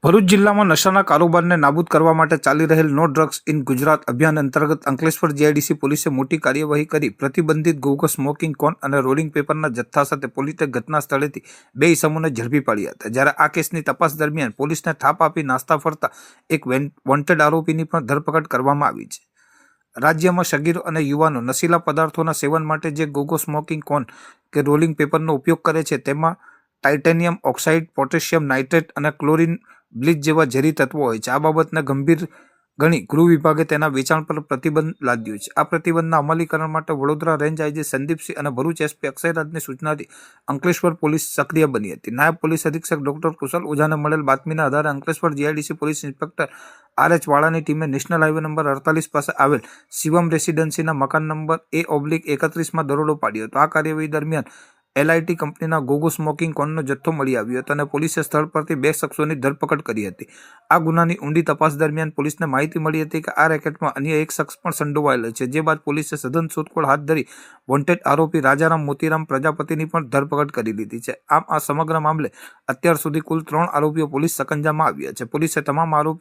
ભરૂચ જિલ્લામાં નશાના કારોબારને નાબૂદ કરવા માટે ચાલી રહેલ નો ડ્રગ્સ ઇન ગુજરાત અભિયાન અંતર્ગત અંકલેશ્વર જીઆઈડીસી પોલીસે મોટી કાર્યવાહી કરી પ્રતિબંધિત ગોગો સ્મોકિંગ કોન અને રોલિંગ પેપરના જથ્થા સાથે પોલીસે ઘટના સ્થળેથી 2 ઇસમોને ઝડપી પાડ્યા હતા। જ્યારે આ કેસની તપાસ દરમિયાન પોલીસને થાપ આપી નાસ્તા ફરતા એક વોન્ટેડ આરોપીની પણ ધરપકડ કરવામાં આવી છે। રાજ્યમાં સગીરો અને યુવાનો નશીલા પદાર્થોના સેવન માટે જે ગોગો સ્મોકિંગ કોન કે રોલિંગ પેપરનો ઉપયોગ કરે છે તેમાં ટાઇટેનિયમ ઓક્સાઇડ, પોટેશિયમ નાઇટ્રેટ અને ક્લોરીન બ્લીચ જેવા ઝેરી તત્વો હોય છે। આ બાબતને ગંભીર ગણી ગૃહ વિભાગે તેના વેચાણ પર પ્રતિબંધ લાદ્યો છે। આ પ્રતિબંધના અમલીકરણ માટે વડોદરા રેન્જ આઈજી સંદીપસિંહ અને ભરૂચ એસપી અક્ષયરાજની સૂચનાથી અંકલેશ્વર પોલીસ સક્રિય બની હતી। નાયબ પોલીસ અધિક્ષક ડોક્ટર કુશલ ઓઝાને મળેલ બાતમીના આધારે અંકલેશ્વર જીઆઈડીસી પોલીસ ઇન્સ્પેક્ટર આર.એચ. વાળાની ટીમે નેશનલ હાઈવે નંબર 48 પાસે આવેલ શિવમ રેસિડેન્સીના મકાન નંબર A/31માં દરોડો પાડ્યો હતો। આ કાર્યવાહી દરમિયાન LIT કંપનીના ગોગો સ્મોકિંગ કોનનો જથ્થો મળી આવ્યો હતો અને પોલીસે સ્થળ પરથી 2 શખ્સોની ધરપકડ કરી હતી। આ ગુનાની ઊંડી તપાસ દરમિયાન પોલીસને માહિતી મળી હતી કે આ રેકેટમાં અન્ય એક શખ્સ પણ સંડોવાયેલો છે, જે બાદ પોલીસે સઘન શોધખોળ હાથ ધરી વોન્ટેડ આરોપી રાજારામ મોતીરામ પ્રજાપતિની પણ ધરપકડ કરી લીધી છે। આમ આ સમગ્ર મામલે અત્યાર સુધી કુલ 3 આરોપીઓ પોલીસ સકંજામાં આવ્યા છે। પોલીસે તમામ આરોપીઓ